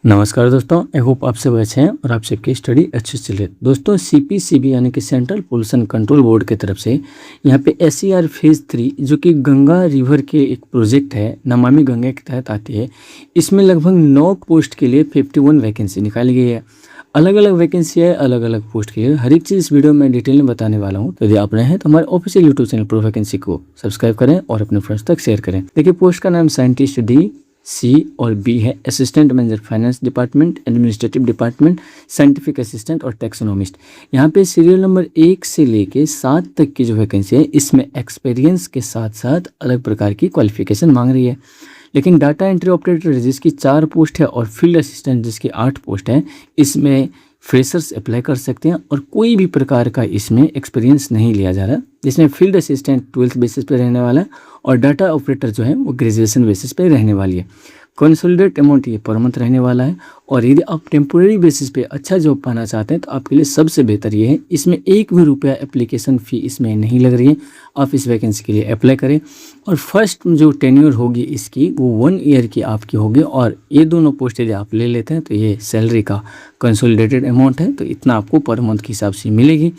नमस्कार दोस्तों, I hope आप सब अच्छे हैं और आप सबकी स्टडी अच्छे से चल रही है। दोस्तों सीपीसीबी यानी कि सेंट्रल पोल्यूशन कंट्रोल बोर्ड की तरफ से यहाँ पे एसईआर फेज़ 3 जो कि गंगा रिवर के एक प्रोजेक्ट है, नमामि गंगा के तहत आती है। इसमें लगभग 9 पोस्ट के लिए 51 वैकेंसी निकाली गई है। अलग अलग वैकेंसी है, अलग अलग पोस्ट के लिए। हर एक चीज़ इस वीडियो में डिटेल में बताने वाला हूँ। तो यदि आप नए हैं तो हमारे official YouTube channel pro vacancy को सब्सक्राइब करें और अपने फ्रेंड्स तक शेयर करें। देखिए, पोस्ट का नाम साइंटिस्ट डी, सी और बी है। Assistant manager finance department, administrative department, scientific assistant और टैक्सोनोमिस्ट। यहाँ पे सीरियल नंबर 1 से लेके 7 तक की जो वैकेंसी है, इसमें एक्सपीरियंस के साथ साथ अलग प्रकार की क्वालिफिकेशन मांग रही है। लेकिन डाटा एंट्री ऑपरेटर जिसकी 4 पोस्ट है और फील्ड असिस्टेंट जिसकी 8 पोस्ट है, इसमें फ्रेशर्स अप्लाई कर सकते हैं और कोई भी प्रकार का इसमें एक्सपीरियंस नहीं लिया जा रहा। जिसमें फील्ड असिस्टेंट 12th बेसिस पे रहने वाला है और डाटा ऑपरेटर जो है वो ग्रेजुएशन बेसिस पे रहने वाली है। कंसोलिडेट अमाउंट ये पर मंथ रहने वाला है। और यदि आप टेम्पोररी बेसिस पे अच्छा जॉब पाना चाहते हैं तो आपके लिए सबसे बेहतर ये है, इसमें 1 भी रुपया एप्लीकेशन फ़ी इसमें नहीं लग रही है। आप इस वैकेंसी के लिए अप्लाई करें और फर्स्ट जो टेन्योर होगी इसकी वो 1 ईयर की आपकी होगी। और ये दोनों पोस्ट यदि आप ले लेते हैं तो ये सैलरी का कंसोलिडेटेड अमाउंट है, तो इतना आपको पर मंथ के हिसाब से मिलेगी।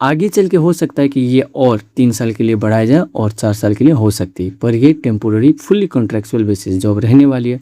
आगे चल के हो सकता है कि ये और 3 साल के लिए बढ़ाया जाए और 4 साल के लिए हो सकती है, पर ये temporary fully contractual basis job रहने वाली है।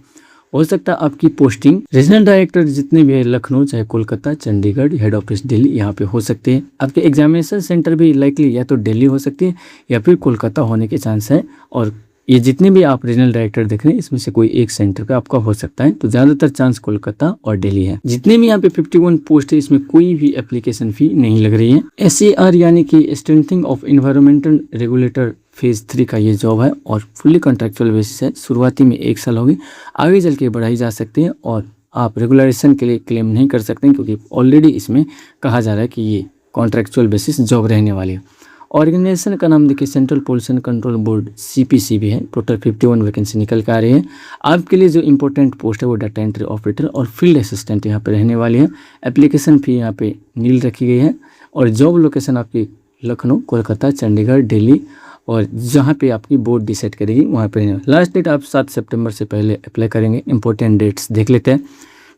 हो सकता है आपकी पोस्टिंग रीजनल डायरेक्टर जितने भी है, लखनऊ चाहे कोलकाता, चंडीगढ़, हेड ऑफिस दिल्ली, यहाँ पे हो सकते हैं। आपके एग्जामिनेशन सेंटर भी लाइकली या तो दिल्ली हो सकती है या फिर कोलकाता होने के चांस है। और ये जितने भी आप रीजनल डायरेक्टर देख रहे हैं इसमें से कोई एक सेंटर का आपका हो सकता है, तो ज़्यादातर चांस कोलकाता और दिल्ली है। जितने भी यहाँ पे 51 पोस्ट है इसमें कोई भी एप्लीकेशन फ़ी नहीं लग रही है। एसईआर यानी कि strengthening of environmental regulator phase 3 का ये जॉब है और फुल्ली कॉन्ट्रेक्चुअल बेसिस है। शुरुआती में 1 साल होगी, आगे चल के बढ़ाई जा सकती है और आप रेगुलराइजेशन के लिए क्लेम नहीं कर सकते क्योंकि ऑलरेडी इसमें कहा जा रहा है कि ये कॉन्ट्रेक्चुअल बेसिस जॉब रहने वाली है। ऑर्गेनाइजेशन का नाम देखिए central pollution control board CPCB है। टोटल 51 वैकेंसी निकल के आ रही है। आपके लिए जो इंपॉर्टेंट पोस्ट है वो डाटा एंट्री ऑपरेटर और फील्ड असिस्टेंट यहाँ पे रहने वाली है। एप्लीकेशन फ़ी यहाँ पे नील रखी गई है और जॉब लोकेशन आपकी लखनऊ, कोलकाता, चंडीगढ़, दिल्ली और जहाँ पे आपकी बोर्ड डिसाइड करेगी वहाँ पे रहने वाली। लास्ट डेट आप 7 सितंबर से पहले अप्लाई करेंगे। इंपॉर्टेंट डेट्स देख लेते हैं।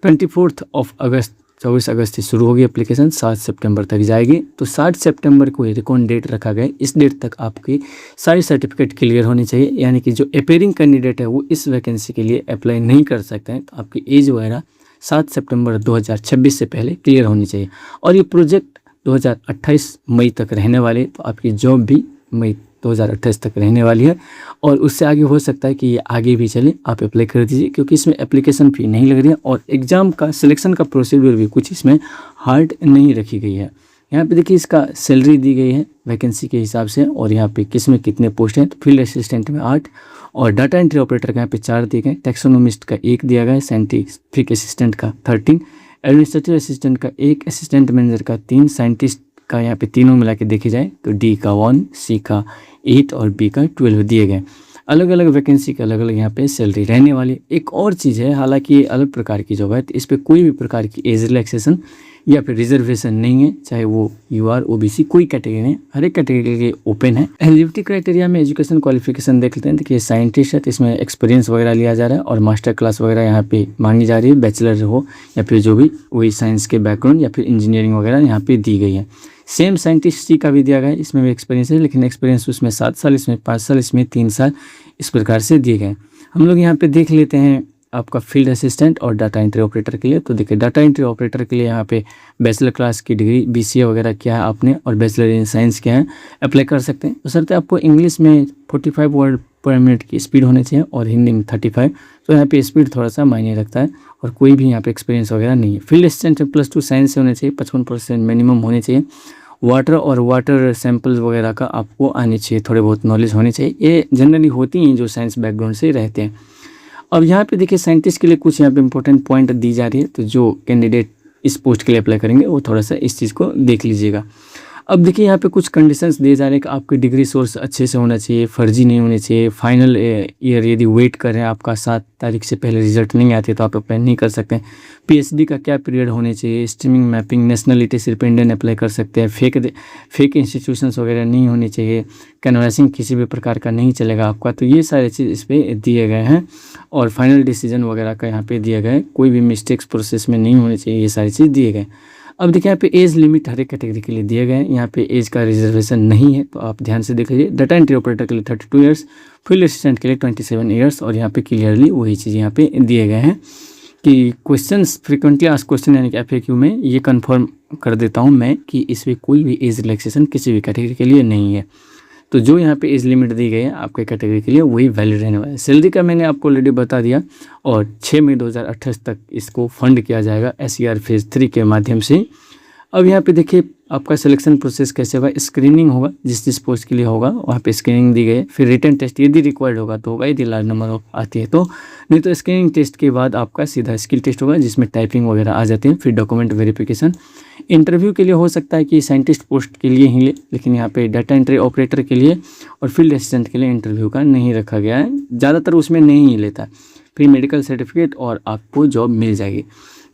24 अगस्त 24 अगस्त से शुरू होगी एप्लीकेशन, 7 सितंबर तक जाएगी। तो 7 सितंबर को रिकॉर्ड डेट रखा गया। इस डेट तक आपकी सारी सर्टिफिकेट क्लियर होनी चाहिए, यानी कि जो अपेयरिंग कैंडिडेट है वो इस वैकेंसी के लिए अप्लाई नहीं कर सकते हैं। तो आपकी एज वगैरह 7 सितंबर 2026 से पहले क्लियर होनी चाहिए। और ये प्रोजेक्ट 2028 मई तक रहने वाले, तो आपकी जॉब भी मई 2028 तक रहने वाली है। और उससे आगे हो सकता है कि ये आगे भी चले, आप अप्लाई कर दीजिए क्योंकि इसमें एप्लीकेशन फ़ी नहीं लग रही है और एग्ज़ाम का सिलेक्शन का प्रोसीड्यूर भी कुछ इसमें हार्ड नहीं रखी गई है। यहाँ पे देखिए इसका सैलरी दी गई है वैकेंसी के हिसाब से और यहाँ पे किस में कितने पोस्ट हैं। तो फील्ड असिस्टेंट में 8 और डाटा एंट्री ऑपरेटर का यहाँ पे 4 दिए गए, टैक्सोनोमिस्ट का 1 दिया गया है, साइंटिफिक असिस्टेंट का 13, एडमिनिस्ट्रेटिव असिस्टेंट का 1, असिस्टेंट मैनेजर का 3, साइंटिस्ट का यहाँ पे तीनों मिला के देखी जाए तो डी का 1, सी का 8 और बी का 12 दिए गए। अलग अलग वैकेंसी के अलग अलग यहाँ पे सैलरी रहने वाली। एक और चीज़ है, हालांकि ये अलग प्रकार की जॉब है तो इस पर कोई भी प्रकार की एज रिलैक्सेशन या फिर रिजर्वेशन नहीं है, चाहे वो यूआर ओबीसी कोई कैटेगरी नहीं, हर एक कैटेगरी के ओपन है। एलिजिबिलिटी क्राइटेरिया में एजुकेशन क्वालिफिकेशन देख लेते हैं। देखिए साइंटिस्ट है तो इसमें एक्सपीरियंस वगैरह लिया जा रहा है और मास्टर क्लास वगैरह यहाँ पे मांगी जा रही है, बैचलर हो या फिर जो भी वही साइंस के बैकग्राउंड या फिर इंजीनियरिंग वगैरह यहाँ पे दी गई है। सेम साइंटिस्ट सी का भी दिया गया है, इसमें भी एक्सपीरियंस है लेकिन एक्सपीरियंस उसमें 7 साल, इसमें 5 साल, इसमें 3 साल, इस प्रकार से दिए गए। हम लोग यहाँ पे देख लेते हैं आपका फील्ड असिस्टेंट और डाटा एंट्री ऑपरेटर के लिए। तो देखिए डाटा एंट्री ऑपरेटर के लिए यहाँ पे बैचलर क्लास की डिग्री बीसीए वगैरह किया है आपने और बैचलर इन साइंस किया है, अप्लाई कर सकते हैं। तो सर आपको इंग्लिश में 45 वर्ड पर मिनट की स्पीड होनी चाहिए और हिंदी में 35। तो यहाँ पे स्पीड थोड़ा सा मायने रखता है और कोई भी यहाँ पे एक्सपीरियंस वगैरह नहीं है। फील्ड असिस्टेंट +2 साइंस से होने चाहिए, 55% मिनिमम होने चाहिए। वाटर और वाटर सैंपल्स वगैरह का आपको आनी चाहिए, थोड़े बहुत नॉलेज होनी चाहिए। ये जनरली होती हैं जो साइंस बैकग्राउंड से रहते हैं। अब यहाँ पे देखिए साइंटिस्ट के लिए कुछ यहाँ पे इंपॉर्टेंट पॉइंट दी जा रही है, तो जो कैंडिडेट इस पोस्ट के लिए अप्लाई करेंगे वो थोड़ा सा इस चीज़ को देख लीजिएगा। अब देखिए यहाँ पे कुछ कंडीशंस दिए जा रहे हैं कि आपकी डिग्री सोर्स अच्छे से होना चाहिए, फर्जी नहीं होनी चाहिए, फाइनल ईयर यदि वेट कर रहे हैं, आपका 7 तारीख से पहले रिजल्ट नहीं आते तो आप अप्लाई नहीं कर सकते हैं। पीएचडी का क्या पीरियड होने चाहिए, स्ट्रीमिंग मैपिंग, नेशनलिटी सिर्फ इंडियन अप्लाई कर सकते हैं, फेक इंस्टीट्यूशंस वगैरह नहीं होनी चाहिए, कैनवासिंग किसी भी प्रकार का नहीं चलेगा आपका। तो ये सारे चीज़ इस पर दिए गए हैं और फाइनल डिसीजन वगैरह का यहाँ पे दिया गया है, कोई भी मिस्टेक्स प्रोसेस में नहीं होनी चाहिए, ये सारी चीज़ दिए गए। अब देखिए यहाँ पे एज लिमिट हर एक कैटेगरी के लिए दिए गए हैं, यहाँ पे एज का रिजर्वेशन नहीं है, तो आप ध्यान से देख लीजिए। डाटा एंट्री ऑपरेटर के लिए 32 ईयर्स, फील्ड असिस्टेंट के लिए 27 ईयर्स, और यहाँ पे क्लियरली वही चीज़ यहाँ पे दिए गए हैं कि क्वेश्चंस फ्रीक्वेंटली आस्क्ड क्वेश्चन यानी कि एफएक्यू में ये कंफर्म कर देता हूँ मैं कि इसमें कोई भी एज रिलैक्सेशन किसी भी कैटेगरी के लिए नहीं है। तो जो यहाँ पे एज लिमिट दी गई है आपके कैटेगरी के लिए वही वैलिड रहने वाला है। सैलरी का मैंने आपको ऑलरेडी बता दिया, और 6 मई 2028 तक इसको फंड किया जाएगा SER फेज़ 3 के माध्यम से। अब यहाँ पे देखिए आपका सिलेक्शन प्रोसेस कैसे होगा। स्क्रीनिंग होगा, जिस पोस्ट के लिए होगा वहाँ पे स्क्रीनिंग दी गई है, फिर रिटन टेस्ट यदि रिक्वायर्ड होगा तो होगा, यदि लार्ज नंबर आती है तो नहीं। तो स्क्रीनिंग टेस्ट के बाद आपका सीधा स्किल टेस्ट होगा जिसमें टाइपिंग वगैरह आ जाती है, फिर डॉक्यूमेंट वेरिफिकेशन। इंटरव्यू के लिए हो सकता है कि साइंटिस्ट पोस्ट के लिए ही ले, लेकिन यहाँ पे डाटा एंट्री ऑपरेटर के लिए और फील्ड असिस्टेंट के लिए इंटरव्यू का नहीं रखा गया है, ज़्यादातर उसमें नहीं ही लेता। फिर मेडिकल सर्टिफिकेट और आपको जॉब मिल जाएगी।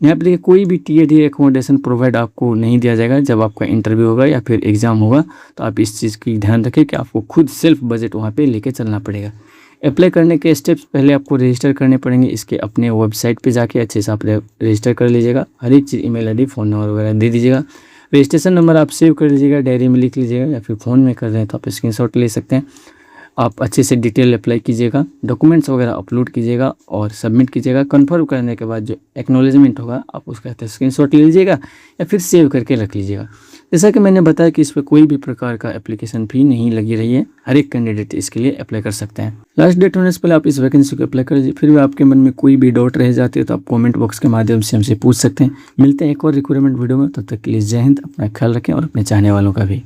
यहाँ पे देखिए कोई भी TAD एकोमोडेशन प्रोवाइड आपको नहीं दिया जाएगा जब आपका इंटरव्यू होगा या फिर एग्ज़ाम होगा, तो आप इस चीज़ की ध्यान रखें कि आपको खुद सेल्फ बजट वहाँ पे लेके चलना पड़ेगा। अप्लाई करने के स्टेप्स पहले आपको रजिस्टर करने पड़ेंगे, इसके अपने वेबसाइट पे जाके अच्छे से आप रजिस्टर कर लीजिएगा। हर एक चीज़ email ID फ़ोन नंबर वगैरह दे दीजिएगा। रजिस्ट्रेशन नंबर आप सेव कर लीजिएगा, डायरी में लिख लीजिएगा, या फिर फ़ोन में कर रहे हैं तो आप स्क्रीनशॉट ले सकते हैं। आप अच्छे से डिटेल अप्लाई कीजिएगा, डॉक्यूमेंट्स वगैरह अपलोड कीजिएगा और सबमिट कीजिएगा। कंफर्म करने के बाद जो एक्नॉलेजमेंट होगा आप उसका स्क्रीनशॉट ले लीजिएगा या फिर सेव करके रख लीजिएगा। जैसा कि मैंने बताया कि इस पर कोई भी प्रकार का एप्लीकेशन फी नहीं लगी रही है, हर एक कैंडिडेट इसके लिए अप्लाई कर सकते हैं। लास्ट डेट होने से पहले आप इस वैकेंसी को अप्लाई कर लीजिए। फिर भी आपके मन में कोई भी डाउट रह जाती है तो आप कमेंट बॉक्स के माध्यम से हमसे पूछ सकते हैं। मिलते हैं एक और रिक्वायरमेंट वीडियो में, तब तक के लिए जय हिंद, अपना ख्याल रखें और अपने चाहने वालों का भी।